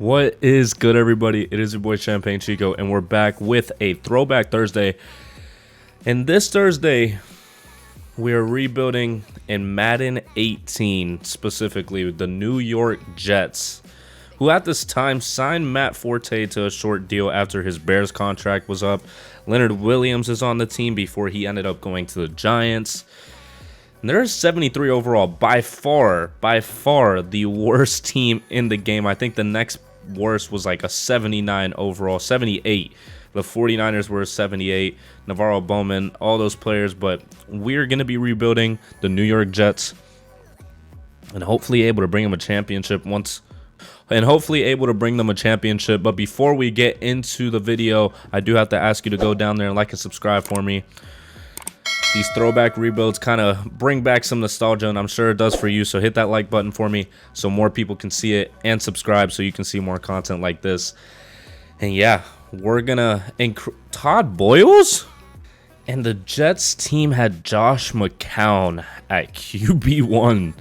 What is good, everybody? It is your boy Champagne Chico, and we're back with a Throwback Thursday. And this Thursday, we are rebuilding in Madden 18, specifically the New York Jets, who at this time signed Matt Forte to a short deal after his Bears contract was up. Leonard Williams is on the team before he ended up going to the Giants. And they're 73 overall, by far the worst team in the game. I think the next worst was like a 79 overall, 78. The 49ers were 78, Navarro Bowman, all those players. But we're going to be rebuilding the New York Jets and hopefully able to bring them a championship But before we get into the video, I do have to ask you to go down there and like and subscribe for me. These throwback rebuilds kind of bring back some nostalgia, and I'm sure it does for you. So hit that like button for me so more people can see it, and subscribe so you can see more content like this. And yeah, we're gonna Todd Boyles, and the Jets team had Josh McCown at QB1.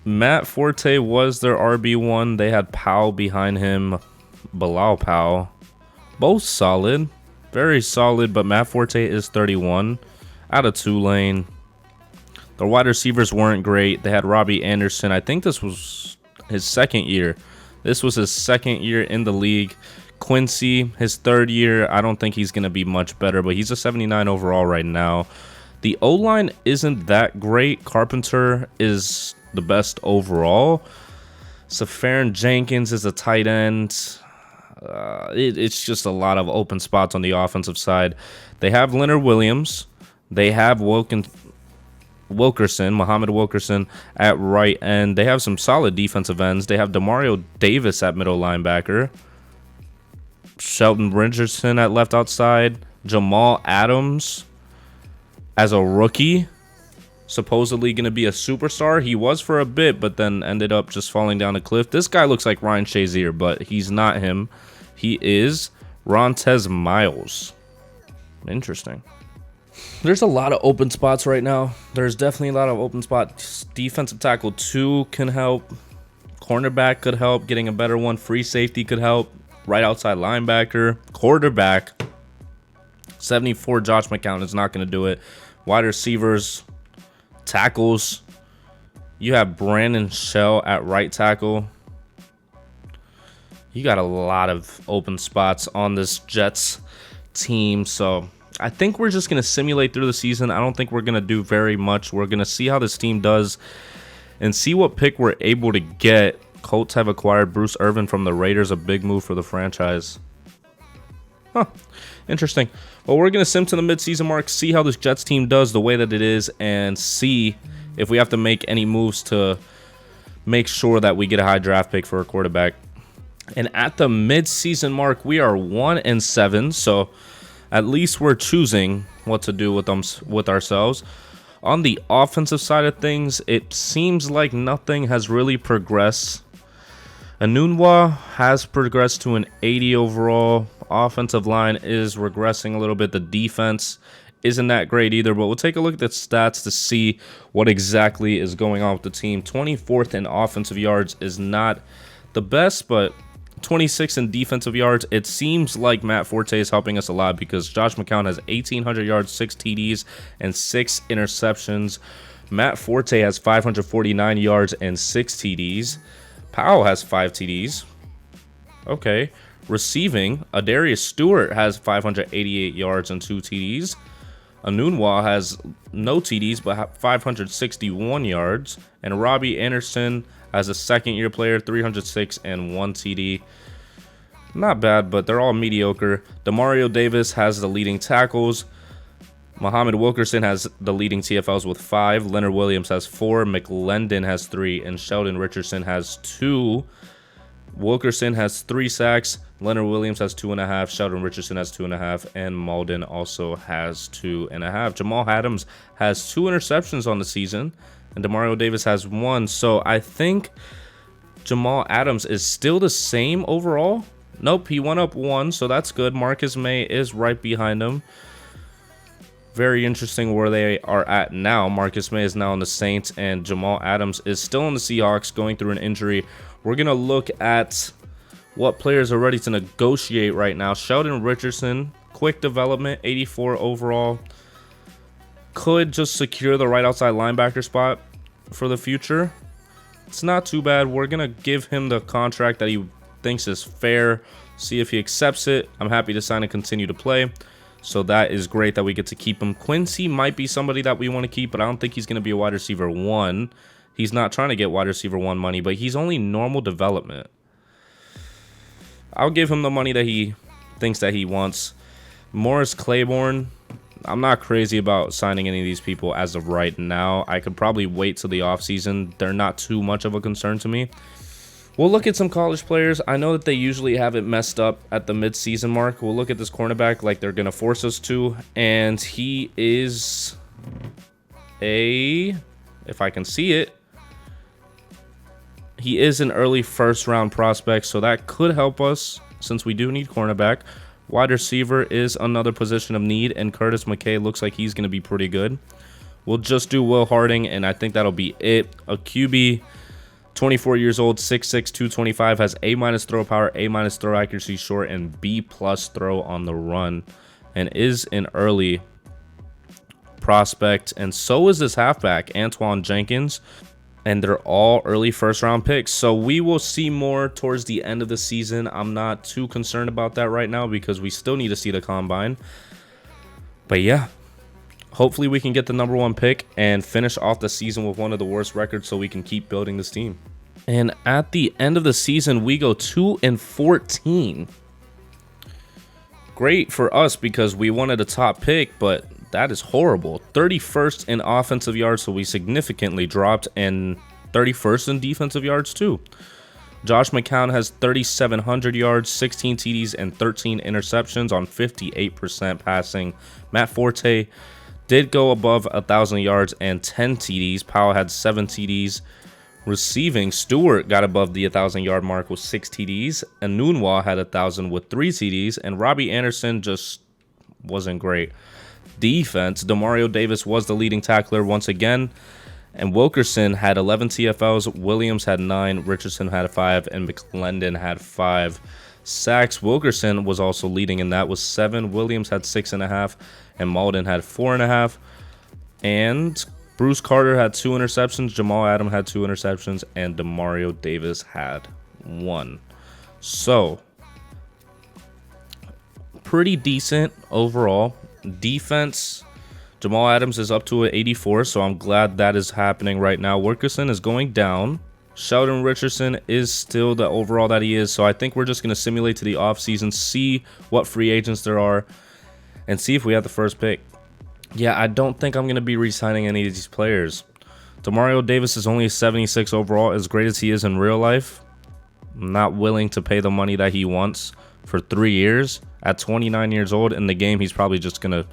Matt Forte was their RB1. They had Powell behind him, Bilal Powell, both solid. Very solid, but Matt Forte is 31 out of Tulane. The wide receivers weren't great. They had Robbie Anderson. I think this was his second year. This was his second year in the league. Quincy, his third year. I don't think he's going to be much better, but he's a 79 overall right now. The O-line isn't that great. Carpenter is the best overall. Safarian Jenkins is a tight end. It's just a lot of open spots on the offensive side. They have Leonard Williams. They have Muhammad Wilkerson at right end. They have some solid defensive ends. They have Demario Davis at middle linebacker. Sheldon Richardson at left outside. Jamal Adams as a rookie. Supposedly going to be a superstar. He was for a bit, but then ended up just falling down a cliff. This guy looks like Ryan Shazier, but he's not him. He is Rontez Miles. Interesting. There's a lot of open spots right now. There's definitely a lot of open spots. Defensive tackle 2 can help. Cornerback could help. Getting a better one. Free safety could help. Right outside linebacker. Quarterback. 74 Josh McCown is not going to do it. Wide receivers. Tackles. You have Brandon Shell at right tackle. You got a lot of open spots on this Jets team. So I think we're just going to simulate through the season. I don't think we're going to do very much. We're going to see how this team does and see what pick we're able to get. Colts have acquired Bruce Irvin from the Raiders, a big move for the franchise. Interesting. Well, we're going to sim to the midseason mark, see how this Jets team does the way that it is, and see if we have to make any moves to make sure that we get a high draft pick for a quarterback. And at the mid-season mark, we are 1-7, so at least we're choosing what to do with ourselves. On the offensive side of things, it seems like nothing has really progressed. Anunwa has progressed to an 80 overall. Offensive line is regressing a little bit. The defense isn't that great either, but we'll take a look at the stats to see what exactly is going on with the team. 24th in offensive yards is not the best, but 26 in defensive yards. It seems like Matt Forte is helping us a lot because Josh McCown has 1,800 yards, 6 TDs, and 6 interceptions. Matt Forte has 549 yards and 6 TDs. Powell has 5 TDs. Okay. Receiving, Adarius Stewart has 588 yards and 2 TDs. Anunwa has no TDs but 561 yards. And Robbie Anderson as a second-year player, 306 and 1 TD. Not bad, but they're all mediocre. Demario Davis has the leading tackles. Muhammad Wilkerson has the leading TFLs with 5. Leonard Williams has 4. McLendon has 3. And Sheldon Richardson has 2. Wilkerson has 3 sacks. Leonard Williams has 2.5. Sheldon Richardson has 2.5. And Malden also has 2.5. Jamal Adams has 2 interceptions on the season. And Demario Davis has 1. So I think Jamal Adams is still the same overall. Nope, he went up 1, so that's good. Marcus May is right behind him. Very interesting where they are at now. Marcus May is now on the Saints, and Jamal Adams is still on the Seahawks, going through an injury. we're going to look at what players are ready to negotiate right now. Sheldon Richardson, quick development, 84 overall. Could just secure the right outside linebacker spot for the future. It's not too bad. We're going to give him the contract that he thinks is fair. See if he accepts it. I'm happy to sign and continue to play. So that is great that we get to keep him. Quincy might be somebody that we want to keep, but I don't think he's going to be a wide receiver 1. He's not trying to get wide receiver 1 money, but he's only normal development. I'll give him the money that he thinks that he wants. Morris Claiborne, I'm not crazy about signing any of these people as of right now. I could probably wait till the offseason. They're not too much of a concern to me. We'll look at some college players. I know that they usually have it messed up at the mid-season mark. We'll look at this cornerback like they're going to force us to. And he is if I can see it, he is an early first-round prospect, so that could help us since we do need cornerback. Wide receiver is another position of need, and Curtis McKay looks like he's going to be pretty good. We'll just do Will Harding, and I think that'll be it. A QB, 24 years old, 6'6", 225, has A- throw power, A- throw accuracy short, and B+ throw on the run, and is an early prospect. And so is this halfback, Antoine Jenkins. And they're all early first-round picks. So we will see more towards the end of the season. I'm not too concerned about that right now because we still need to see the combine. But yeah, hopefully we can get the #1 pick and finish off the season with one of the worst records so we can keep building this team. And at the end of the season, we go 2-14. Great for us because we wanted a top pick, but that is horrible. 31st in offensive yards, so we significantly dropped, and 31st in defensive yards too. Josh McCown has 3,700 yards, 16 TDs, and 13 interceptions on 58% passing. Matt Forte did go above 1,000 yards and 10 TDs. Powell had 7 TDs. Receiving, Stewart got above the 1,000-yard mark with 6 TDs. And Nunwa had 1,000 with 3 TDs. And Robbie Anderson just wasn't great. Defense, Demario Davis was the leading tackler once again, and Wilkerson had 11 TFLs, Williams had 9, Richardson had 5, and McClendon had 5 sacks. Wilkerson was also leading in that with 7, Williams had 6.5, and Malden had 4.5, and Bruce Carter had 2 interceptions, Jamal Adams had 2 interceptions, and Demario Davis had 1. So, pretty decent overall. Defense, Jamal Adams is up to an 84, so I'm glad that is happening right now. Wilkerson is going down. Sheldon Richardson is still the overall that he is, so I think we're just going to simulate to the offseason, see what free agents there are, and see if we have the first pick. Yeah, I don't think I'm going to be re-signing any of these players. Demario Davis is only a 76 overall, as great as he is in real life. I'm not willing to pay the money that he wants for 3 years. At 29 years old in the game, he's probably just going to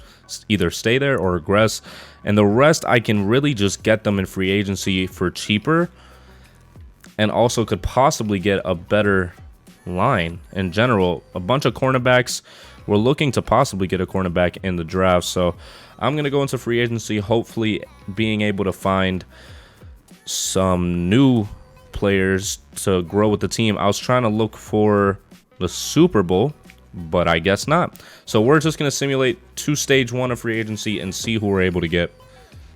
either stay there or regress. And the rest, I can really just get them in free agency for cheaper. And also could possibly get a better line in general. A bunch of cornerbacks. We're looking to possibly get a cornerback in the draft. So I'm going to go into free agency, hopefully being able to find some new players to grow with the team. I was trying to look for the Super Bowl, but I guess not. So we're just going to simulate stage 1 of free agency and see who we're able to get.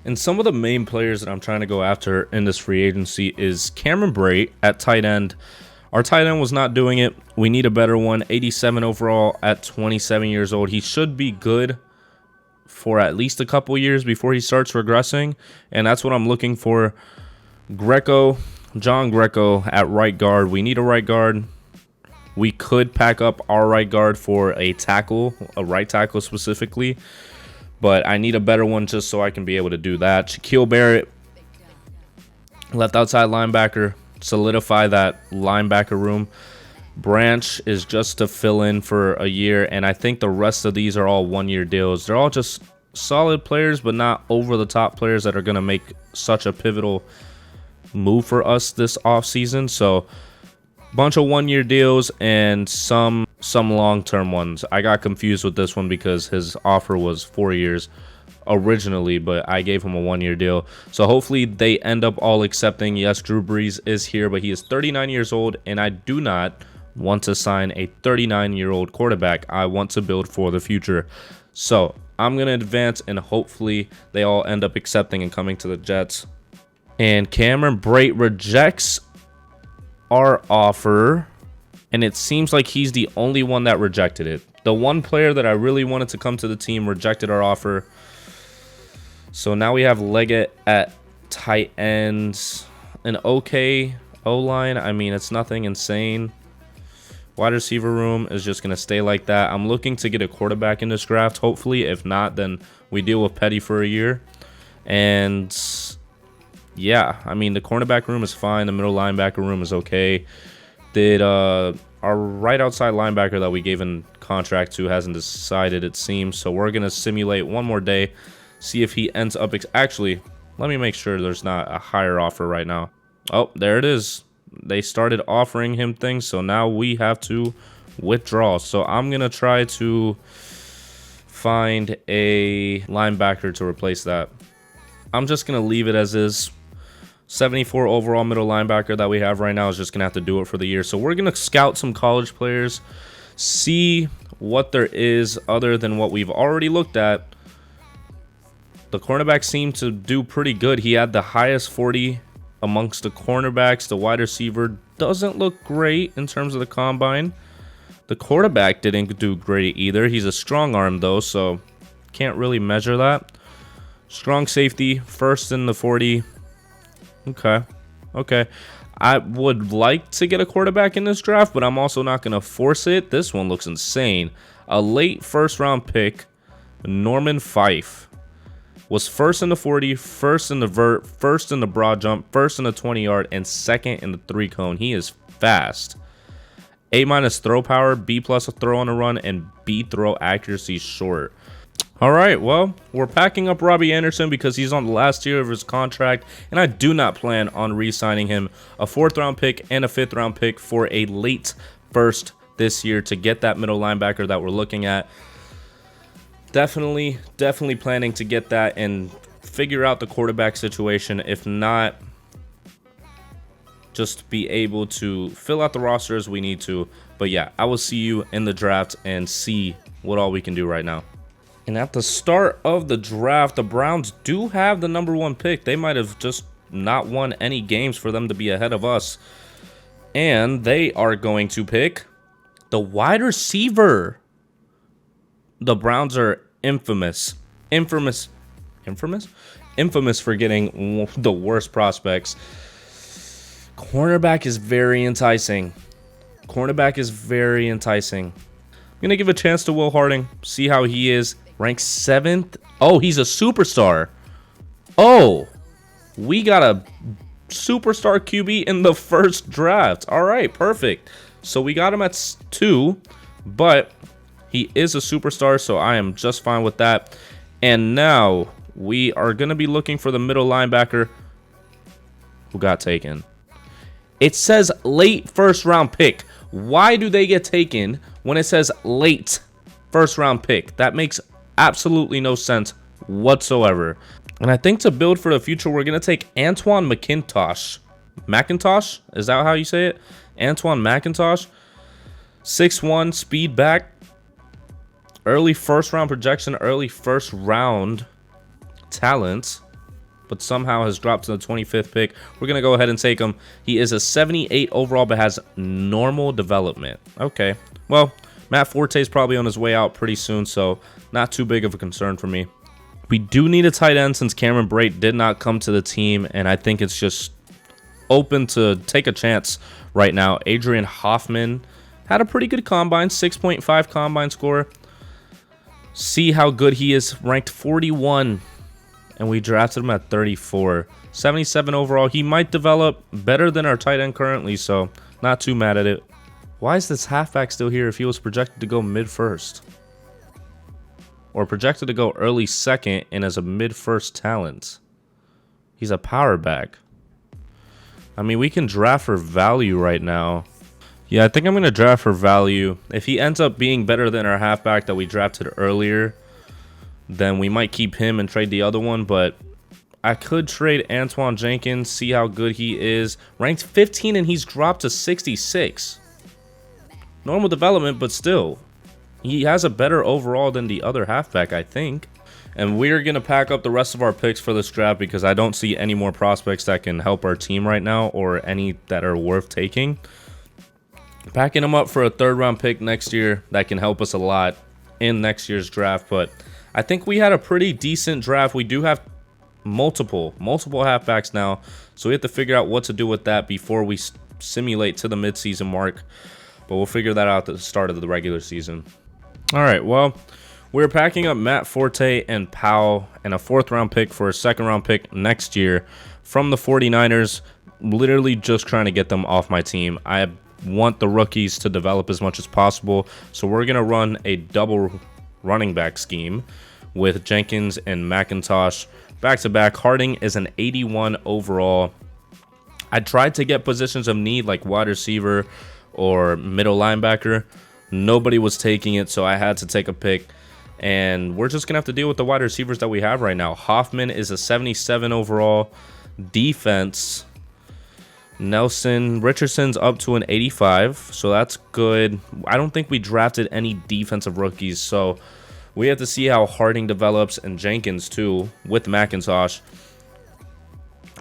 And some of the main players that I'm trying to go after in this free agency is Cameron Brate at tight end. Our tight end was not doing it. We need a better one. 87 overall at 27 years old. He should be good for at least a couple years before he starts regressing. And that's what I'm looking for. John Greco at right guard. We need a right guard. We could pack up our right guard for a tackle, a right tackle specifically, but I need a better one just so I can be able to do that. Shaquille Barrett, left outside linebacker, solidify that linebacker room. Branch is just to fill in for a year, and I think the rest of these are all one-year deals. They're all just solid players, but not over-the-top players that are going to make such a pivotal move for us this offseason. So bunch of one-year deals and some long-term ones. I got confused with this one because his offer was 4 years, originally, but I gave him a 1-year deal. So hopefully they end up all accepting. Yes, Drew Brees is here, but he is 39 years old, and I do not want to sign a 39-year-old quarterback. I want to build for the future. So I'm going to advance, and hopefully they all end up accepting and coming to the Jets. And Cameron Brate rejects our offer, and it seems like he's the only one that rejected it. The one player that I really wanted to come to the team rejected our offer. So now we have Leggett at tight ends. An okay O-line. I mean, it's nothing insane. Wide receiver room is just going to stay like that. I'm looking to get a quarterback in this draft, hopefully. If not, then we deal with Petty for a year. And yeah, I mean, the cornerback room is fine. The middle linebacker room is okay. Did our right outside linebacker that we gave in contract to hasn't decided, it seems. So we're going to simulate one more day, see if he ends up... Actually, let me make sure there's not a higher offer right now. Oh, there it is. They started offering him things, so now we have to withdraw. So I'm going to try to find a linebacker to replace that. I'm just going to leave it as is. 74 overall middle linebacker that we have right now is just going to have to do it for the year. So we're going to scout some college players, see what there is other than what we've already looked at. The cornerback seemed to do pretty good. He had the highest 40 amongst the cornerbacks. The wide receiver doesn't look great in terms of the combine. The quarterback didn't do great either. He's a strong arm though, so can't really measure that. Strong safety, first in the 40. Okay. I would like to get a quarterback in this draft, but I'm also not going to force it. This one looks insane. A late first-round pick, Norman Fife, was first in the 40, first in the vert, first in the broad jump, first in the 20-yard, and second in the 3-cone. He is fast. A- throw power, B+ throw on the run, and B throw accuracy short. All right, well, we're packing up Robbie Anderson because he's on the last year of his contract, and I do not plan on re-signing him. A 4th-round pick and a 5th-round pick for a late first this year to get that middle linebacker that we're looking at. Definitely planning to get that and figure out the quarterback situation. If not, just be able to fill out the roster as we need to. But yeah, I will see you in the draft and see what all we can do right now. And at the start of the draft, the Browns do have the #1 pick. They might have just not won any games for them to be ahead of us. And they are going to pick the wide receiver. The Browns are infamous for getting the worst prospects. Cornerback is very enticing. I'm going to give a chance to Will Harding, see how he is. Ranked 7th. Oh, he's a superstar. Oh, we got a superstar QB in the first draft. All right, perfect. So we got him at 2, but he is a superstar, so I am just fine with that. And now we are going to be looking for the middle linebacker who got taken. It says late first-round pick. Why do they get taken when it says late first-round pick? That makes absolutely no sense whatsoever. And I think to build for the future, we're going to take Antoine McIntosh. McIntosh? Is that how you say it? Antoine McIntosh. 6'1", speed back. Early first-round projection, early first-round talent, but somehow has dropped to the 25th pick. We're going to go ahead and take him. He is a 78 overall, but has normal development. Okay, well, Matt Forte is probably on his way out pretty soon, so not too big of a concern for me. We do need a tight end since Cameron Brate did not come to the team, and I think it's just open to take a chance right now. Adrian Hoffman had a pretty good combine, 6.5 combine score. See how good he is, ranked 41, and we drafted him at 34. 77 overall. He might develop better than our tight end currently, so not too mad at it. Why is this halfback still here if he was projected to go mid-first? Or projected to go early second and as a mid-first talent. He's a power back. I mean, we can draft for value right now. Yeah, I think I'm going to draft for value. If he ends up being better than our halfback that we drafted earlier, then we might keep him and trade the other one. But I could trade Antoine Jenkins, see how good he is. Ranked 15 and he's dropped to 66. Normal development, but still. He has a better overall than the other halfback, I think. And we're going to pack up the rest of our picks for this draft because I don't see any more prospects that can help our team right now or any that are worth taking. Packing them up for a 3rd round pick next year that can help us a lot in next year's draft. But I think we had a pretty decent draft. We do have multiple halfbacks now. So we have to figure out what to do with that before we simulate to the midseason mark. But we'll figure that out at the start of the regular season. All right, well, we're packing up Matt Forte and Powell and a 4th round pick for a 2nd round pick next year from the 49ers. Literally just trying to get them off my team. I want the rookies to develop as much as possible. So we're going to run a double running back scheme with Jenkins and McIntosh back-to-back. Harding is an 81 overall. I tried to get positions of need like wide receiver or middle linebacker. Nobody was taking it, so I had to take a pick. And we're just going to have to deal with the wide receivers that we have right now. Hoffman is a 77 overall. Defense, Nelson Richardson's up to an 85, so that's good. I don't think we drafted any defensive rookies, so we have to see how Harding develops and Jenkins too with McIntosh.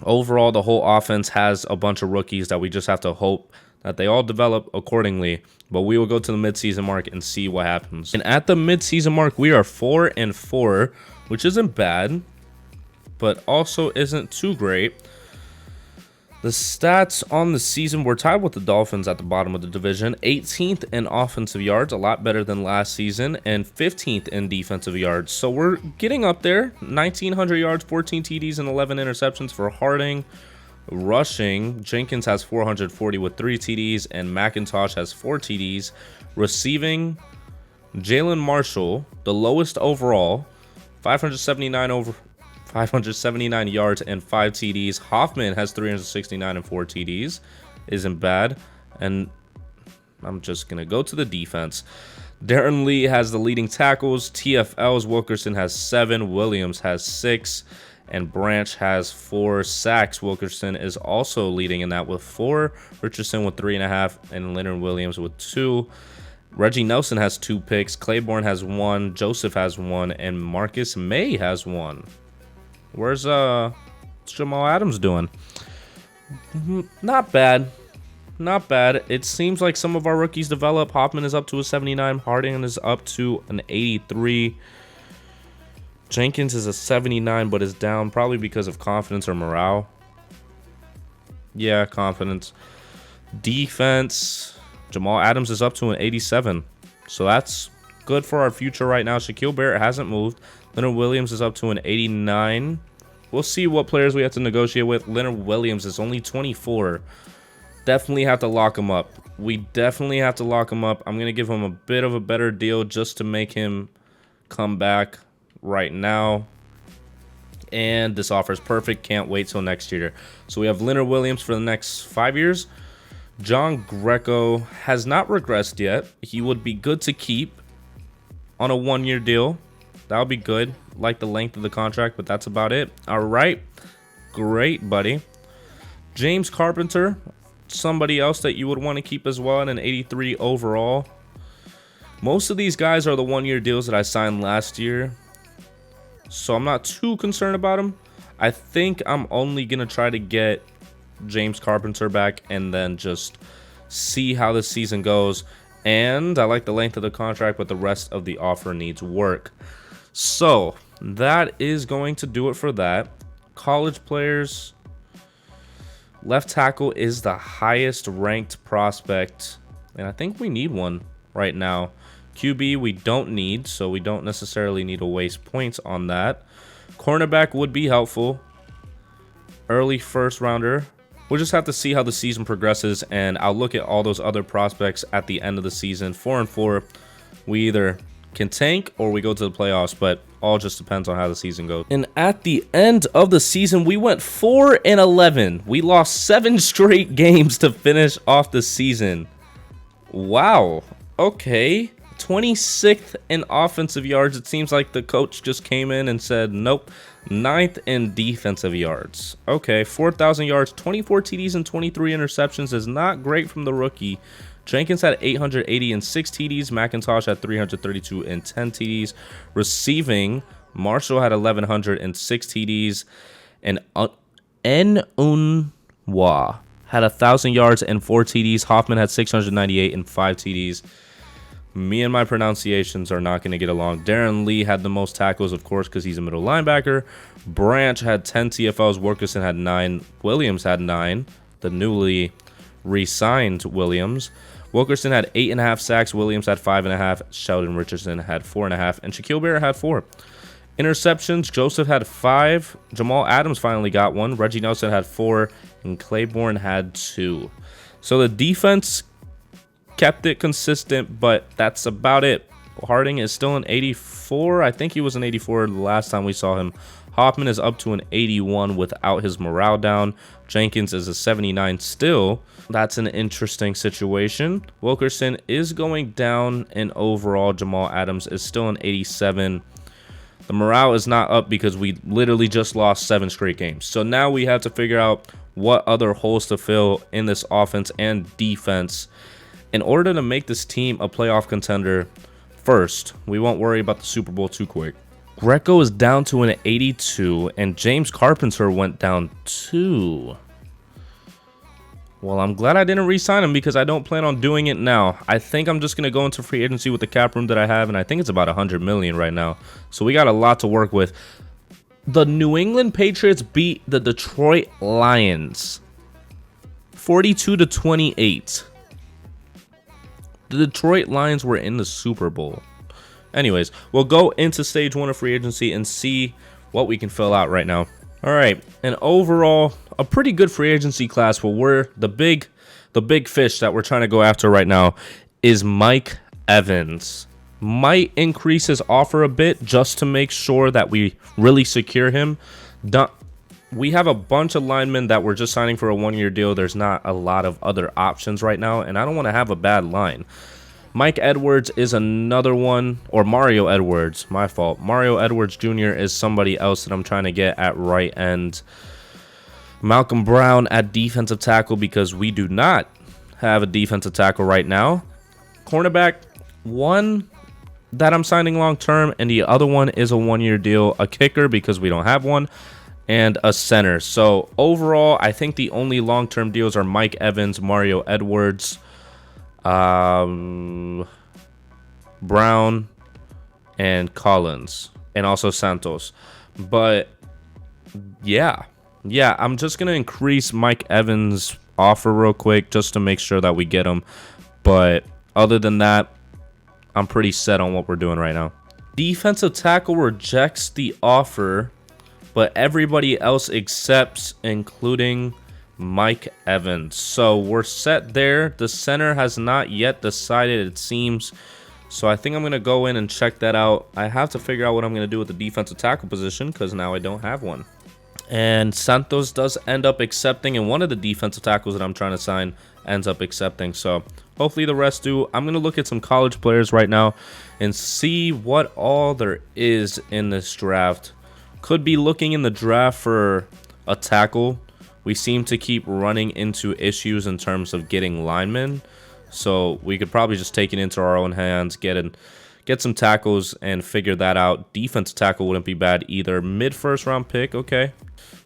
Overall, the whole offense has a bunch of rookies that we just have to hope that they all develop accordingly. But we will go to the midseason mark and see what happens. And at the midseason mark, we are 4-4, which isn't bad, but also isn't too great. The stats on the season, we're tied with the Dolphins at the bottom of the division. 18th in offensive yards, a lot better than last season, and 15th in defensive yards. So we're getting up there. 1,900 yards, 14 TDs, and 11 interceptions for Harding. Rushing, Jenkins has 440 with 3 TDs, and McIntosh has 4 TDs. Receiving, Jalen Marshall, the lowest overall, 579 yards and 5 TDs. Hoffman has 369 and 4 TDs. Isn't bad. And I'm just going to go to the defense. Darren Lee has the leading tackles. TFLs, Wilkerson has 7. Williams has 6. And Branch has 4 sacks. Wilkerson is also leading in that with 4. Richardson with 3.5. And Leonard Williams with 2. Reggie Nelson has 2 picks. Claiborne has 1. Joseph has 1. And Marcus May has 1. Where's Jamal Adams doing? Not bad. Not bad. It seems like some of our rookies develop. Hoffman is up to a 79. Harding is up to an 83. Jenkins is a 79, but is down probably because of confidence or morale. Yeah, confidence. Defense. Jamal Adams is up to an 87. So that's good for our future right now. Shaquille Barrett hasn't moved. Leonard Williams is up to an 89. We'll see what players we have to negotiate with. Leonard Williams is only 24. Definitely have to lock him up. We definitely have to lock him up. I'm going to give him a bit of a better deal just to make him come back right now. And this offer is perfect. Can't wait till next year. So we have Leonard Williams for the next 5 years. John Greco has not regressed yet. He would be good to keep on a 1-year deal. That would be good. Like the length of the contract, but that's about it. All right. Great, buddy. James Carpenter, somebody else that you would want to keep as well, in an 83 overall. Most of these guys are the 1-year deals that I signed last year, so I'm not too concerned about him. I think I'm only going to try to get James Carpenter back and then just see how the season goes. And I like the length of the contract, but the rest of the offer needs work. So that is going to do it for that. College players. Left tackle is the highest ranked prospect, and I think we need one right now. QB we don't need, so we don't necessarily need to waste points on that. Cornerback would be helpful. Early first rounder. We'll just have to see how the season progresses, and I'll look at all those other prospects at the end of the season. 4-4. We either can tank or we go to the playoffs, but all just depends on how the season goes. And at the end of the season, we went 4-11. We lost 7 straight games to finish off the season. Wow. Okay. 26th in offensive yards. It seems like the coach just came in and said, nope. 9th in defensive yards. Okay, 4,000 yards, 24 TDs and 23 interceptions is not great from the rookie. Jenkins had 880 and 6 TDs. McIntosh had 332 and 10 TDs. Receiving, Marshall had 1,106 TDs. And Enunwa had 1,000 yards and 4 TDs. Hoffman had 698 and 5 TDs. Me and my pronunciations are not going to get along. Darren Lee had the most tackles, of course, because he's a middle linebacker. Branch had 10 TFLs. Wilkerson had 9. Williams had 9. The newly re-signed Williams. Wilkerson had 8.5 sacks. Williams had 5.5. Sheldon Richardson had 4.5. And Shaquille Barrett had 4. Interceptions, Joseph had 5. Jamal Adams finally got 1. Reggie Nelson had 4. And Claiborne had 2. So the defense kept it consistent, but that's about it. Harding is still an 84. I think he was an 84 the last time we saw him. Hoffman is up to an 81 without his morale down. Jenkins is a 79 still. That's an interesting situation. Wilkerson is going down in overall. Jamal Adams is still an 87. The morale is not up because we literally just lost 7 straight games. So now we have to figure out what other holes to fill in this offense and defense in order to make this team a playoff contender. First, we won't worry about the Super Bowl too quick. Greco is down to an 82, and James Carpenter went down 2. Well, I'm glad I didn't re-sign him because I don't plan on doing it now. I think I'm just going to go into free agency with the cap room that I have, and I think it's about $100 million right now. So we got a lot to work with. The New England Patriots beat the Detroit Lions 42-28. The Detroit Lions were in the Super Bowl. Anyways, we'll go into stage 1 of free agency and see what we can fill out right now. All right, and overall, a pretty good free agency class. But the big fish that we're trying to go after right now is Mike Evans. Might increase his offer a bit just to make sure that we really secure him. We have a bunch of linemen that we're just signing for a 1-year deal. There's not a lot of other options right now, and I don't want to have a bad line. Mike Edwards is another one, or Mario Edwards, my fault. Mario Edwards Jr. is somebody else that I'm trying to get at right end. Malcolm Brown at defensive tackle because we do not have a defensive tackle right now. Cornerback, one that I'm signing long term, and the other one is a 1-year deal. A kicker because we don't have one. And a center. So overall, I think the only long-term deals are Mike Evans, Mario Edwards, Brown, and Collins, and also Santos. But yeah, I'm just gonna increase Mike Evans' offer real quick just to make sure that we get him. But other than that, I'm pretty set on what we're doing right now. Defensive tackle rejects the offer, but everybody else accepts, including Mike Evans. So we're set there. The center has not yet decided, it seems. So I think I'm going to go in and check that out. I have to figure out what I'm going to do with the defensive tackle position because now I don't have one. And Santos does end up accepting, and one of the defensive tackles that I'm trying to sign ends up accepting. So hopefully the rest do. I'm going to look at some college players right now and see what all there is in this draft. Could be looking in the draft for a tackle. We seem to keep running into issues in terms of getting linemen. So we could probably just take it into our own hands, get some tackles and figure that out. Defensive tackle wouldn't be bad either. Mid-first round pick, okay.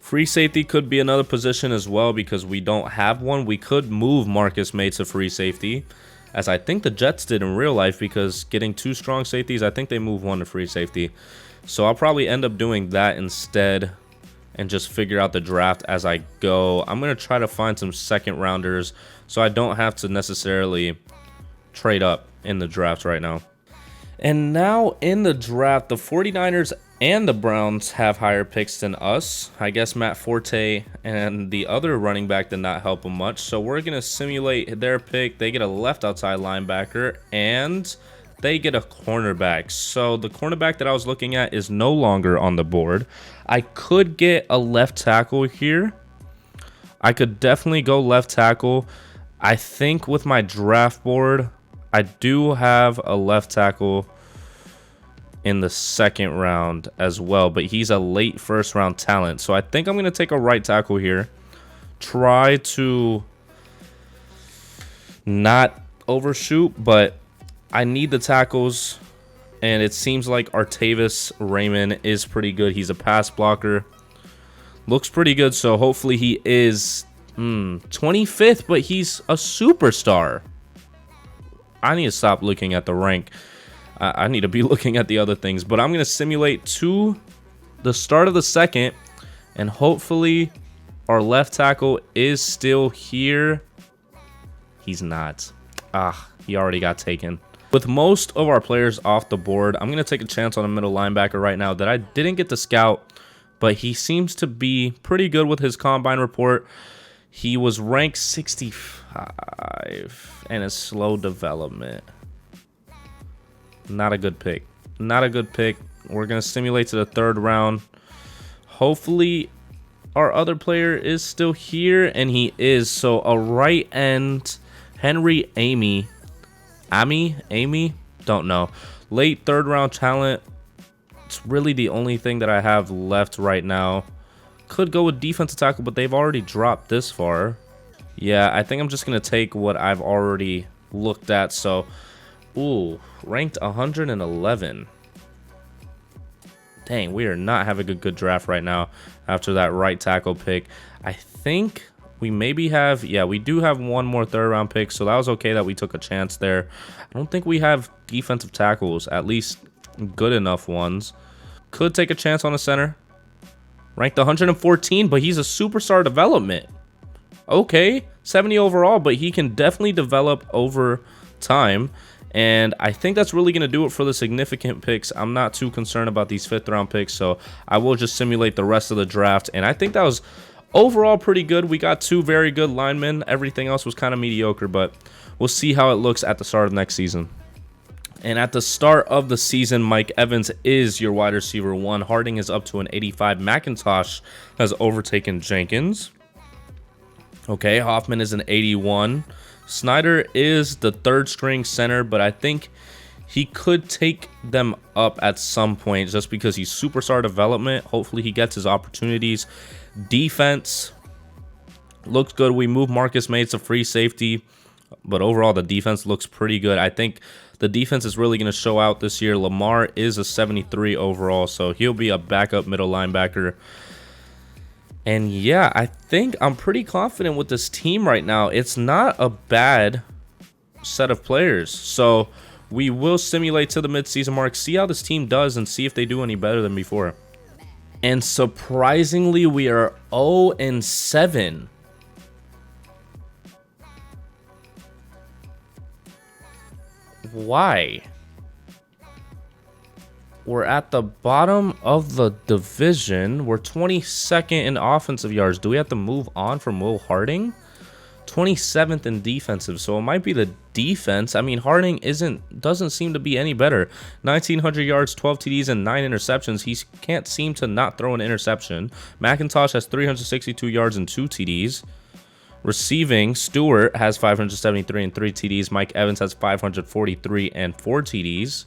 Free safety could be another position as well because we don't have one. We could move Marcus May to free safety, as I think the Jets did in real life, because getting 2 strong safeties, I think they moved 1 to free safety. So I'll probably end up doing that instead and just figure out the draft as I go. I'm going to try to find some second rounders so I don't have to necessarily trade up in the draft right now. And now in the draft, the 49ers and the Browns have higher picks than us. I guess Matt Forte and the other running back did not help them much. So we're going to simulate their pick. They get a left outside linebacker and they get a cornerback. So the cornerback that I was looking at is no longer on the board. I could get a left tackle here. I could definitely go left tackle. I think with my draft board, I do have a left tackle in the second round as well, but he's a late first round talent. So I think I'm going to take a right tackle here. Try to not overshoot, but I need the tackles. And it seems like Artavis Raymond is pretty good. He's a pass blocker. Looks pretty good, so hopefully he is 25th, but he's a superstar. I need to stop looking at the rank. I need to be looking at the other things, but I'm going to simulate to the start of the second, and hopefully our left tackle is still here. He's not. He already got taken. With most of our players off the board, I'm going to take a chance on a middle linebacker right now that I didn't get to scout, but he seems to be pretty good with his combine report. He was ranked 65 and a slow development. Not a good pick. Not a good pick. We're going to simulate to the third round. Hopefully our other player is still here, and he is. So a right end, Henry Amy, don't know. Late third round talent. It's really the only thing that I have left right now. Could go with defensive tackle, but they've already dropped this far. Yeah, I think I'm just going to take what I've already looked at. So, ooh, ranked 111. Dang, we are not having a good draft right now after that right tackle pick. I think we maybe have, yeah, we do have one more third round pick, so that was okay that we took a chance there. I don't think we have defensive tackles, at least good enough ones. Could take a chance on a center. Ranked 114, but he's a superstar development. Okay, 70 overall, but he can definitely develop over time. And I think that's really going to do it for the significant picks. I'm not too concerned about these 5th round picks, so I will just simulate the rest of the draft. And I think that was overall pretty good. We got 2 very good linemen. Everything else was kind of mediocre, but we'll see how it looks at the start of next season. And at the start of the season, Mike Evans is your wide receiver 1. Harding is up to an 85. McIntosh has overtaken Jenkins. Okay, Hoffman is an 81. Snyder is the 3rd string center, but I think he could take them up at some point just because he's superstar development. Hopefully he gets his opportunities. Defense looks good. We move Marcus Mays to free safety, but overall the defense looks pretty good. I think the defense is really going to show out this year. Lamar is a 73 overall, so he'll be a backup middle linebacker. And yeah, I think I'm pretty confident with this team right now. It's not a bad set of players. So we will simulate to the midseason mark, see how this team does, and see if they do any better than before. And surprisingly, we are 0-7. Why? We're at the bottom of the division. We're 22nd in offensive yards. Do we have to move on from Will Harding? 27th in defensive, so it might be the defense. I mean, Harding doesn't seem to be any better. 1,900 yards, 12 TDs, and 9 interceptions. He can't seem to not throw an interception. McIntosh has 362 yards and 2 TDs. Receiving, Stewart has 573 and 3 TDs. Mike Evans has 543 and 4 TDs.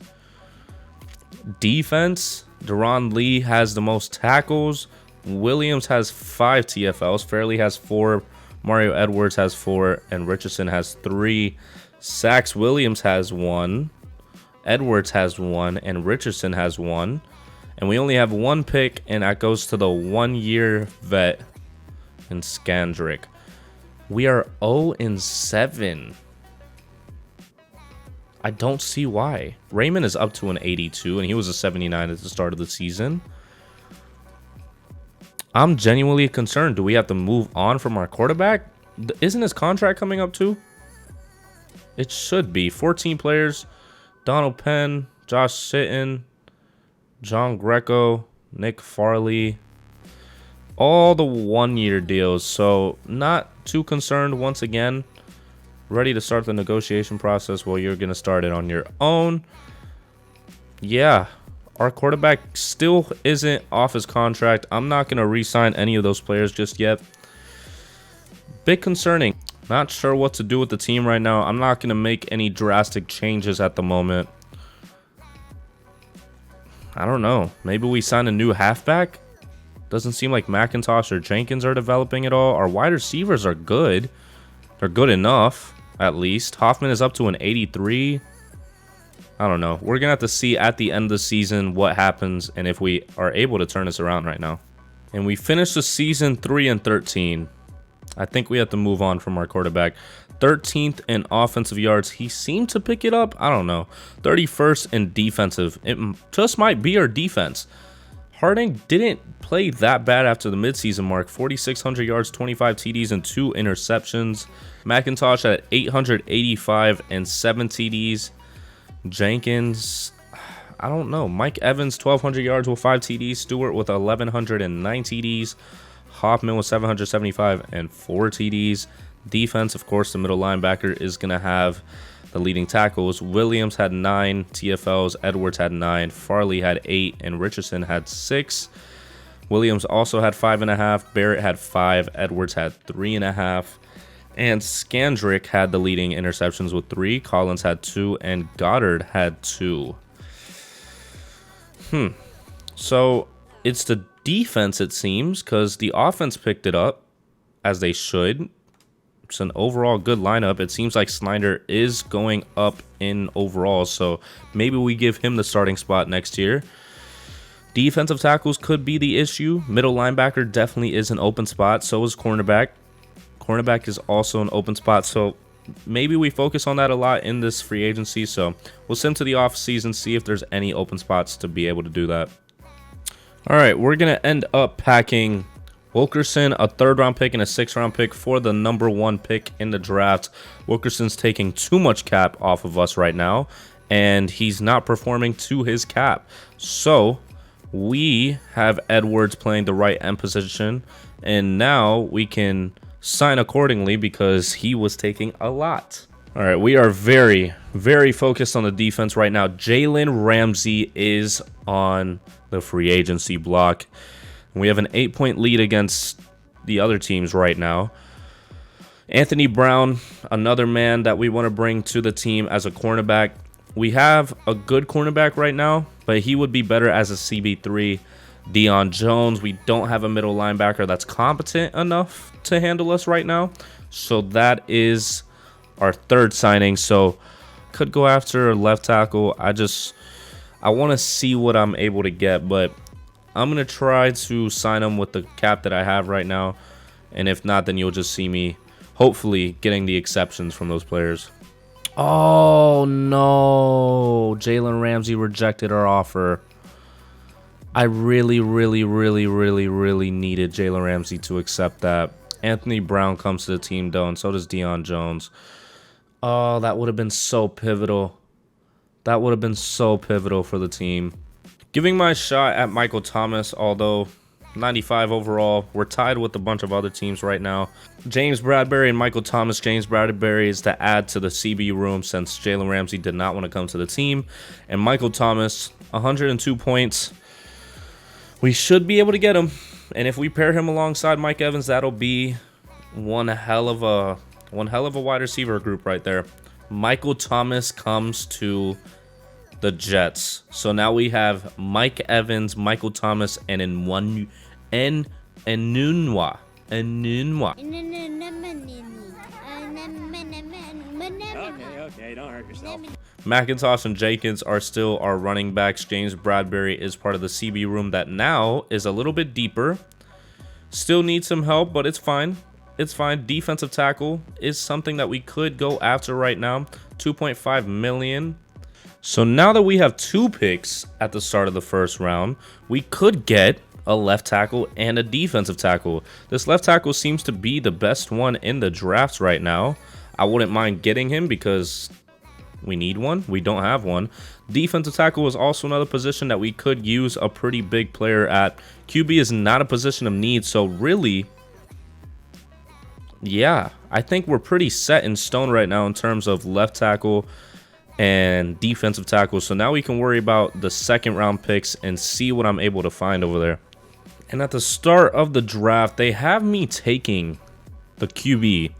Defense, Deron Lee has the most tackles. Williams has 5 TFLs. Fairley has 4. Mario Edwards has 4. And Richardson has 3 sacks. Williams has 1. Edwards has 1. And Richardson has 1. And we only have 1 pick, and that goes to the 1-year vet in Skandrick. We are 0-7. I don't see why. Raymond is up to an 82, and he was a 79 at the start of the season. I'm genuinely concerned. Do we have to move on from our quarterback? Isn't his contract coming up too? It should be. 14 players. Donald Penn, Josh Sitton, John Greco, Nick Farley. All the 1-year deals. So not too concerned once again. Ready to start the negotiation process. Well, you're going to start it on your own. Yeah, our quarterback still isn't off his contract. I'm not going to re-sign any of those players just yet. Bit concerning. Not sure what to do with the team right now. I'm not going to make any drastic changes at the moment. I don't know. Maybe we sign a new halfback? Doesn't seem like McIntosh or Jenkins are developing at all. Our wide receivers are good. They're good enough, at least. Hoffman is up to an 83. I don't know. We're going to have to see at the end of the season what happens and if we are able to turn this around right now. And we finished the season 3-13. I think we have to move on from our quarterback. 13th in offensive yards. He seemed to pick it up. I don't know. 31st in defensive. It just might be our defense. Harding didn't play that bad after the midseason mark. 4,600 yards, 25 TDs, and 2 interceptions. McIntosh at 885 and 7 TDs. Jenkins, I don't know. Mike Evans, 1,200 yards with 5 TDs. Stewart with 1,109 TDs. Hoffman with 775 and 4 TDs. Defense, of course, the middle linebacker is going to have the leading tackles. Williams had 9 TFLs. Edwards had 9. Farley had 8. And Richardson had 6. Williams also had 5.5. Barrett had 5. Edwards had 3.5. And Scandrick had the leading interceptions with 3. Collins had 2. And Goddard had 2. So it's the defense, it seems, because the offense picked it up, as they should. It's an overall good lineup. It seems like Snyder is going up in overall, so maybe we give him the starting spot next year. Defensive tackles could be the issue. Middle linebacker definitely is an open spot. So is cornerback. Cornerback is also an open spot, so maybe we focus on that a lot in this free agency. So we'll send to the off season, see if there's any open spots to be able to do that. All right, we're going to end up packing Wilkerson, a 3rd round pick and a 6th round pick for the number 1 pick in the draft. Wilkerson's taking too much cap off of us right now, and he's not performing to his cap. So we have Edwards playing the right end position, and now we can sign accordingly because he was taking a lot. All right, we are very, very focused on the defense right now. Jalen Ramsey is on the free agency block. We have an 8-point lead against the other teams right now. Anthony Brown, another man that we want to bring to the team as a cornerback. We have a good cornerback right now, but he would be better as a CB3. Deion Jones, we don't have a middle linebacker that's competent enough to handle us right now. So that is our 3rd signing. So could go after a left tackle. I want to see what I'm able to get, but I'm going to try to sign him with the cap that I have right now. And if not, then you'll just see me hopefully getting the exceptions from those players. Oh, no. Jalen Ramsey rejected our offer. I really, really, really, really, really needed Jalen Ramsey to accept that. Anthony Brown comes to the team, though, and so does Deion Jones. Oh, that would have been so pivotal. That would have been so pivotal for the team. Giving my shot at Michael Thomas, although 95 overall. We're tied with a bunch of other teams right now. James Bradbury and Michael Thomas. James Bradbury is to add to the CB room since Jalen Ramsey did not want to come to the team. And Michael Thomas, 102 points. We should be able to get him. And if we pair him alongside Mike Evans, that'll be one hell of a wide receiver group right there. Michael Thomas comes to the Jets. So now we have Mike Evans, Michael Thomas, and Enunwa. Okay, don't hurt yourself. McIntosh and Jenkins are still our running backs. James Bradbury is part of the CB room that now is a little bit deeper. Still needs some help, but it's fine. It's fine. Defensive tackle is something that we could go after right now. 2.5 million. So now that we have 2 picks at the start of the first round, we could get a left tackle and a defensive tackle. This left tackle seems to be the best one in the drafts right now. I wouldn't mind getting him because we need one. We don't have one. Defensive tackle is also another position that we could use a pretty big player at. QB is not a position of need, so really, yeah, I think we're pretty set in stone right now in terms of left tackle and defensive tackle. So now we can worry about the second round picks and see what I'm able to find over there. And at the start of the draft, they have me taking the QB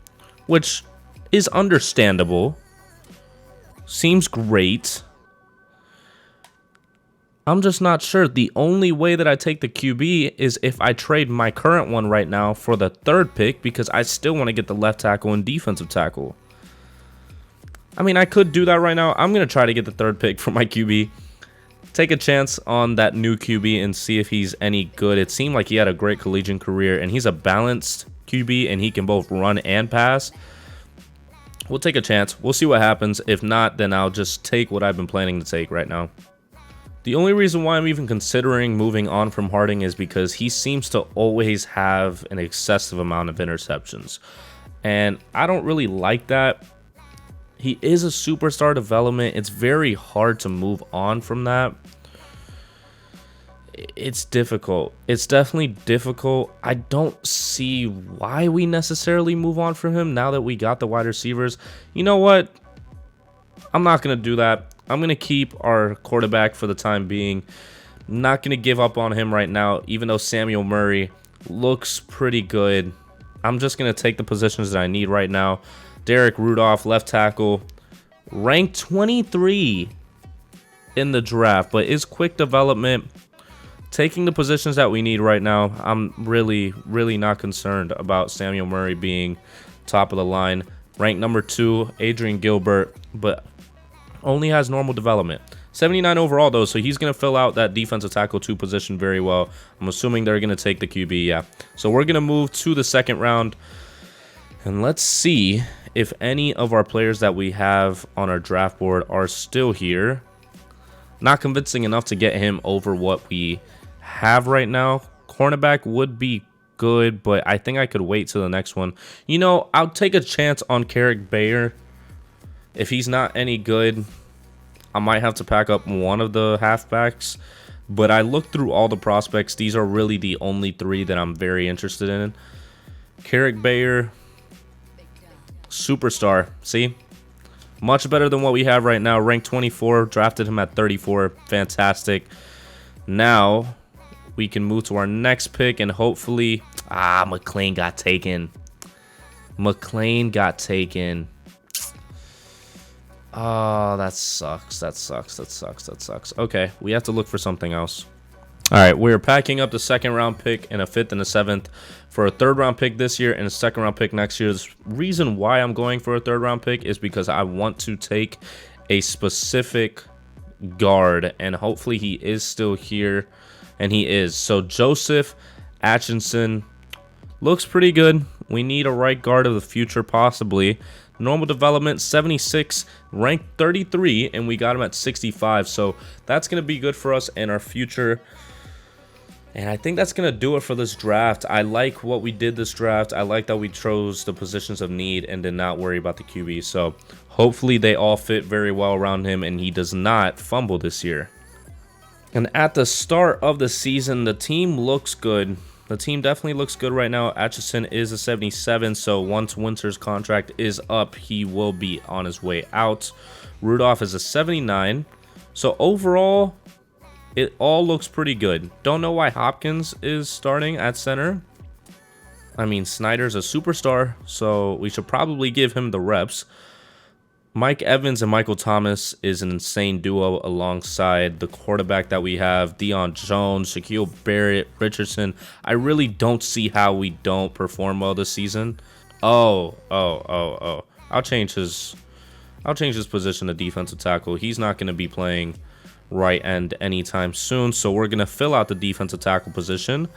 which is understandable. Seems great. I'm just not sure. The only way that I take the QB is if I trade my current one right now for the 3rd pick, because I still want to get the left tackle and defensive tackle. I mean, I could do that right now. I'm going to try to get the 3rd pick for my QB. Take a chance on that new QB and see if he's any good. It seemed like he had a great collegiate career, and he's a balanced QB, and he can both run and pass. We'll take a chance. We'll see what happens. If not, then I'll just take what I've been planning to take right now. The only reason why I'm even considering moving on from Harding is because he seems to always have an excessive amount of interceptions. And I don't really like that. He is a superstar development. It's very hard to move on from that. It's difficult. It's definitely difficult. I don't see why we necessarily move on from him now that we got the wide receivers. You know what? I'm not going to do that. I'm going to keep our quarterback for the time being. Not going to give up on him right now, even though Samuel Murray looks pretty good. I'm just going to take the positions that I need right now. Derek Rudolph, left tackle, ranked 23 in the draft, but is quick development. Taking the positions that we need right now. I'm really not concerned about Samuel Murray being top of the line. Ranked number 2, Adrian Gilbert, but only has normal development. 79 overall, though, so he's going to fill out that defensive tackle 2 position very well. I'm assuming they're going to take the QB, yeah. So we're going to move to the 2nd round, and let's see if any of our players that we have on our draft board are still here. Not convincing enough to get him over what we have right now. Cornerback would be good, but I think I could wait till the next one. You know, I'll take a chance on Carrick Bayer. If he's not any good, I might have to pack up one of the halfbacks. But I looked through all the prospects. These are really the only 3 that I'm very interested in. Carrick Bayer, superstar. See? Much better than what we have right now. Ranked 24. Drafted him at 34. Fantastic. Now we can move to our next pick, and hopefully... McLean got taken. McLean got taken. Oh, that sucks. That sucks. Okay, we have to look for something else. All right, we're packing up the 2nd round pick and a 5th and a 7th for a 3rd round pick this year and a 2nd round pick next year. The reason why I'm going for a 3rd round pick is because I want to take a specific guard, and hopefully he is still here, and he is. So Joseph Atchison looks pretty good. We need a right guard of the future, possibly. Normal development 76, ranked 33, and we got him at 65. So that's going to be good for us in our future. And I think that's going to do it for this draft. I like what we did this draft. I like that we chose the positions of need and did not worry about the QB. So hopefully they all fit very well around him and he does not fumble this year. And at the start of the season, the team looks good. The team definitely looks good right now. Atchison is a 77, so once Winter's contract is up, he will be on his way out. Rudolph is a 79. So overall, it all looks pretty good. Don't know why Hopkins is starting at center. I mean, Snyder's a superstar, so we should probably give him the reps. Mike Evans and Michael Thomas is an insane duo alongside the quarterback that we have, Deion Jones, Shaquille Barrett, Richardson. I really don't see how we don't perform well this season. Oh. I'll change his position to defensive tackle. He's not going to be playing right end anytime soon, so we're going to fill out the defensive tackle position.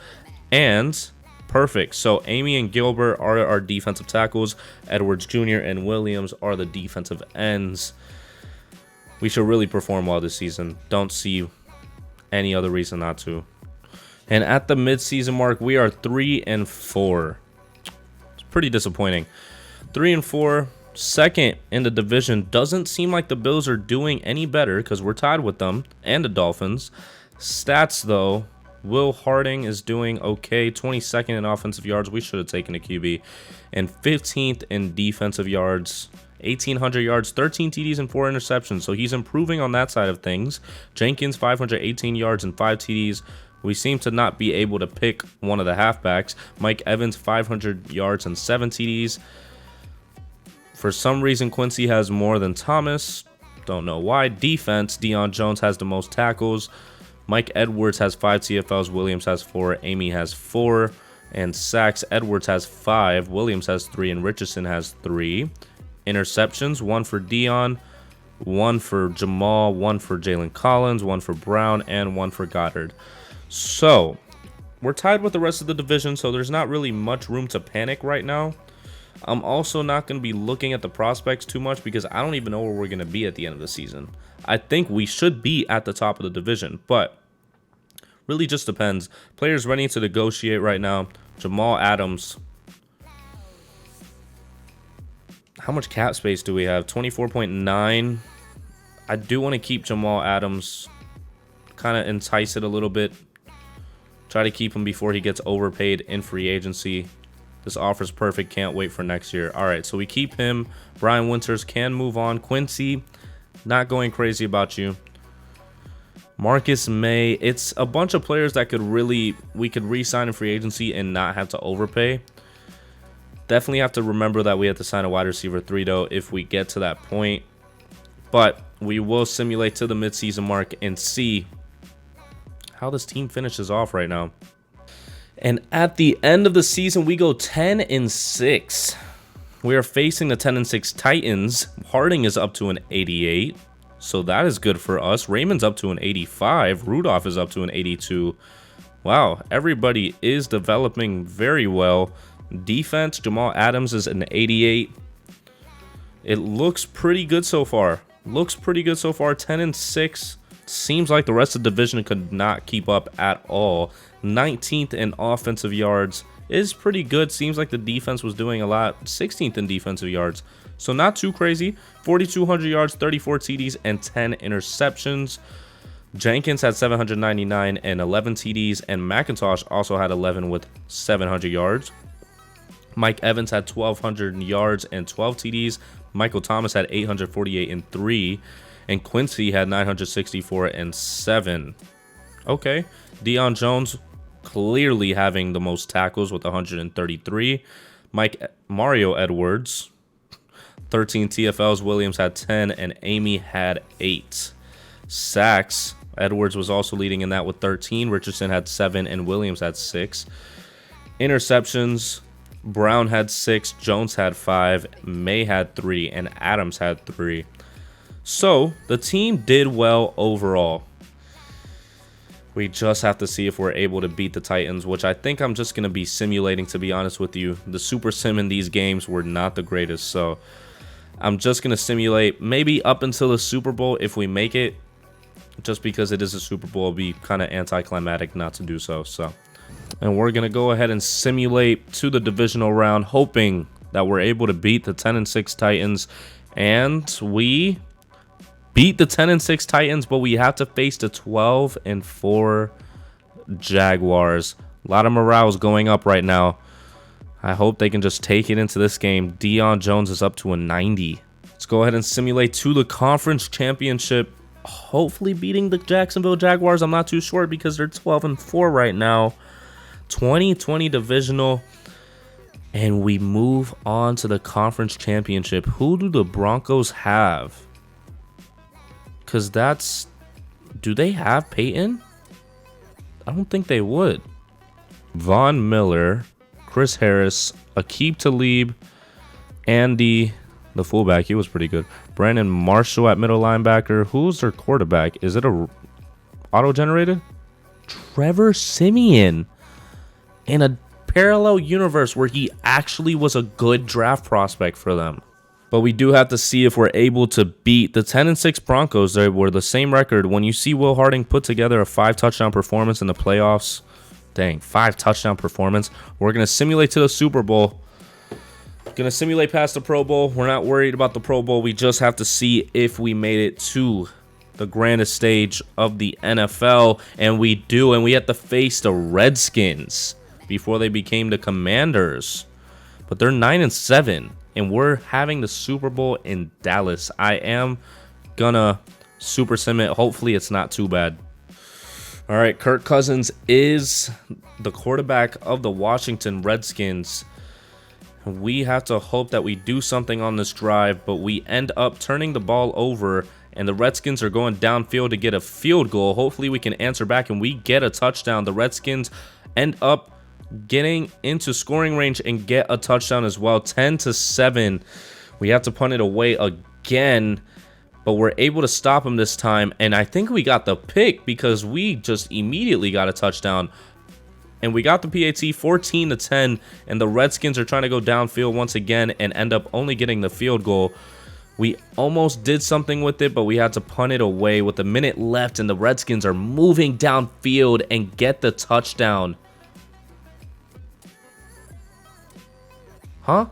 And perfect. So Amy and Gilbert are our defensive tackles. Edwards Jr. and Williams are the defensive ends. We should really perform well this season. Don't see any other reason not to. And at the midseason mark, we are 3-4. It's pretty disappointing. 3-4, second in the division. Doesn't seem like the Bills are doing any better because we're tied with them and the Dolphins. Stats, though. Will Harding is doing okay. 22nd in offensive yards. We should have taken a QB. And 15th in defensive yards. 1,800 yards, 13 TDs, and 4 interceptions. So he's improving on that side of things. Jenkins, 518 yards and 5 TDs. We seem to not be able to pick one of the halfbacks. Mike Evans, 500 yards and 7 TDs. For some reason, Quincy has more than Thomas. Don't know why. Defense, Deion Jones has the most tackles. Mike Edwards has 5 TFLs. Williams has 4. Amy has 4. And sacks, Edwards has 5. Williams has 3. And Richardson has 3. Interceptions, 1 for Deion, 1 for Jamal, 1 for Jalen Collins, 1 for Brown, and 1 for Goddard. So, we're tied with the rest of the division, so there's not really much room to panic right now. I'm also not going to be looking at the prospects too much because I don't even know where we're going to be at the end of the season. I think we should be at the top of the division, but really just depends. Players ready to negotiate right now. Jamal Adams. How much cap space do we have? 24.9. I do want to keep Jamal Adams. Kind of entice it a little bit. Try to keep him before he gets overpaid in free agency. This offer's perfect. Can't wait for next year. All right, so we keep him. Brian Winters can move on. Quincy, not going crazy about you. Marcus May. It's a bunch of players that we could re-sign in free agency and not have to overpay. Definitely have to remember that we have to sign a wide receiver 3, though, if we get to that point. But we will simulate to the midseason mark and see how this team finishes off right now. And at the end of the season, we go 10-6. We are facing the 10-6 Titans. Harding is up to an 88, so that is good for us. Raymond's up to an 85. Rudolph is up to an 82. Wow, everybody is developing very well. Defense, Jamal Adams is an 88. It looks pretty good so far. 10-6. Seems like the rest of the division could not keep up at all. 19th in offensive yards is pretty good. Seems like the defense was doing a lot. 16th in defensive yards. So not too crazy. 4,200 yards, 34 TDs, and 10 interceptions. Jenkins had 799 and 11 TDs. And McIntosh also had 11 with 700 yards. Mike Evans had 1,200 yards and 12 TDs. Michael Thomas had 848 and 3. And Quincy had 964 and 7. Okay. Deion Jones clearly having the most tackles with 133. Mario Edwards, 13 TFLs. Williams had 10 and Amy had 8. Sacks, Edwards was also leading in that with 13. Richardson had 7 and Williams had 6. Interceptions, Brown had 6, Jones had 5, May had 3, and Adams had 3. So the team did well overall. We just have to see if we're able to beat the Titans, which I think I'm just going to be simulating, to be honest with you. The super sim in these games were not the greatest, so I'm just going to simulate maybe up until the Super Bowl if we make it. Just because it is a Super Bowl, it'll be kind of anticlimactic not to do so. And we're going to go ahead and simulate to the divisional round, hoping that we're able to beat the 10-6 Titans. And we beat the 10-6 Titans, but we have to face the 12-4 Jaguars. A lot of morale is going up right now. I hope they can just take it into this game. Deion Jones is up to a 90. Let's go ahead and simulate to the conference championship. Hopefully beating the Jacksonville Jaguars. I'm not too sure because they're 12-4 right now. 2020 divisional. And we move on to the conference championship. Who do the Broncos have? Because that's... Do they have Peyton? I don't think they would. Von Miller, Chris Harris, Aqib Talib, Andy, the fullback, he was pretty good. Brandon Marshall at middle linebacker. Who's their quarterback? Is it a auto-generated? Trevor Siemian. In a parallel universe where he actually was a good draft prospect for them. But we do have to see if we're able to beat the 10-6 Broncos. They were the same record. When you see Will Harding put together a 5-touchdown performance in the playoffs, dang, 5-touchdown performance. We're going to simulate to the Super Bowl. Going to simulate past the Pro Bowl. We're not worried about the Pro Bowl. We just have to see if we made it to the grandest stage of the NFL. And we do. And we have to face the Redskins before they became the Commanders. But they're 9-7. And we're having the Super Bowl in Dallas. I am gonna super sim it. Hopefully it's not too bad. All right, Kirk Cousins is the quarterback of the Washington Redskins. We have to hope that we do something on this drive, but we end up turning the ball over, and the Redskins are going downfield to get a field goal. Hopefully we can answer back and we get a touchdown. The Redskins end up getting into scoring range and get a touchdown as well. 10-7. We have to punt it away again, but we're able to stop them this time, and I think we got the pick because we just immediately got a touchdown. And we got the PAT 14-10, and the Redskins are trying to go downfield once again and end up only getting the field goal. We almost did something with it, but we had to punt it away with a minute left, and the Redskins are moving downfield and get the touchdown. Huh?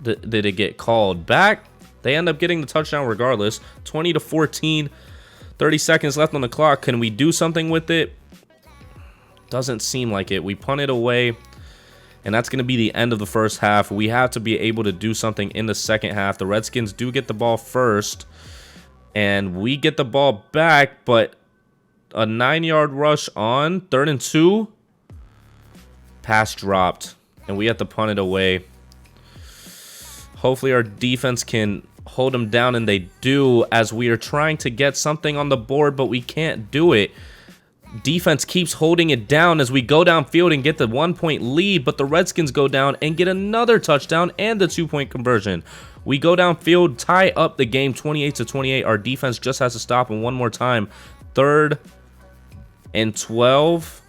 Did it get called back? They end up getting the touchdown regardless. 20-14, 30 seconds left on the clock. Can we do something with it? Doesn't seem like it. We punt it away, and that's going to be the end of the first half. We have to be able to do something in the second half. The Redskins do get the ball first, and we get the ball back, but a 9-yard rush on 3rd and 2. Pass dropped, and we have to punt it away. Hopefully our defense can hold them down, and they do, as we are trying to get something on the board, but we can't do it. Defense keeps holding it down as we go downfield and get the 1-point lead, but the Redskins go down and get another touchdown and the 2-point conversion. We go downfield, tie up the game 28-28. Our defense just has to stop them one more time. 3rd and 12.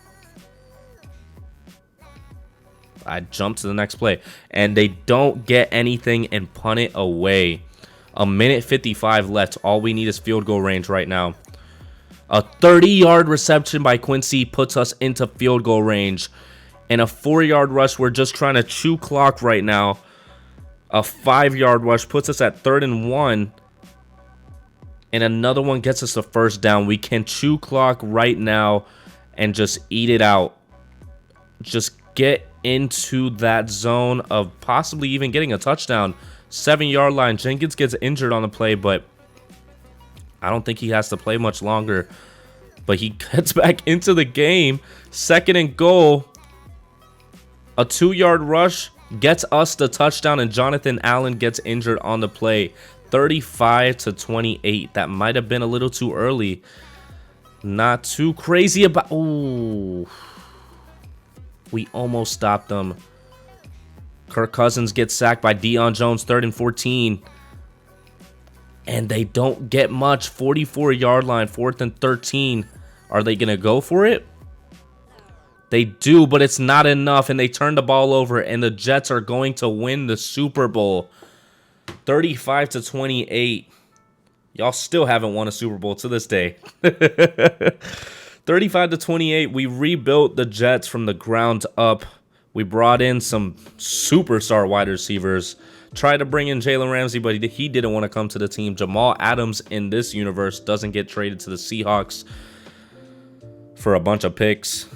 I jump to the next play, and they don't get anything and punt it away. A minute 55 left. All we need is field goal range right now. A 30-yard reception by Quincy puts us into field goal range. And a 4-yard rush, we're just trying to chew clock right now. A 5-yard rush puts us at 3rd and 1. And another one gets us the first down. We can chew clock right now and just eat it out. Just get into that zone of possibly even getting a touchdown. 7-yard line. Jenkins gets injured on the play, but I don't think he has to play much longer. But he gets back into the game. 2nd and goal. A 2-yard rush gets us the touchdown, and Jonathan Allen gets injured on the play. 35-28. That might have been a little too early. Not too crazy about... Ooh. We almost stopped them. Kirk Cousins gets sacked by Deion Jones. 3rd and 14. And they don't get much. 44-yard line. 4th and 13. Are they going to go for it? They do, but it's not enough. And they turn the ball over. And the Jets are going to win the Super Bowl. 35-28. Y'all still haven't won a Super Bowl to this day. 35-28. We rebuilt the Jets from the ground up. We brought in some superstar wide receivers. Tried to bring in Jalen Ramsey, but he didn't want to come to the team. Jamal Adams in this universe doesn't get traded to the Seahawks for a bunch of picks.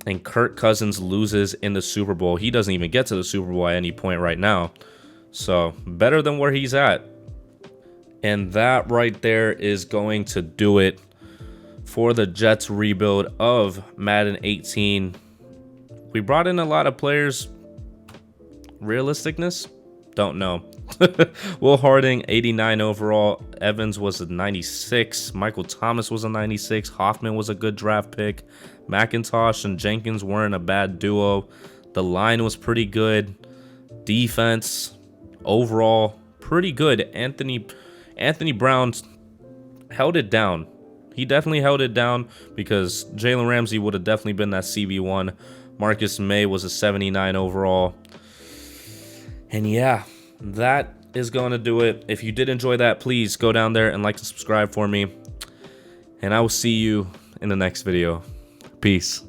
And Kirk Cousins loses in the Super Bowl. He doesn't even get to the Super Bowl at any point right now. So, better than where he's at. And that right there is going to do it for the Jets rebuild of Madden 18. We brought in a lot of players. Realisticness? Don't know. Will Harding, 89 overall. Evans was a 96. Michael Thomas was a 96. Hoffman was a good draft pick. McIntosh and Jenkins weren't a bad duo. The line was pretty good. Defense, overall, pretty good. Anthony Brown held it down. He definitely held it down because Jalen Ramsey would have definitely been that CB1. Marcus May was a 79 overall. And yeah, that is going to do it. If you did enjoy that, please go down there and like and subscribe for me. And I will see you in the next video. Peace.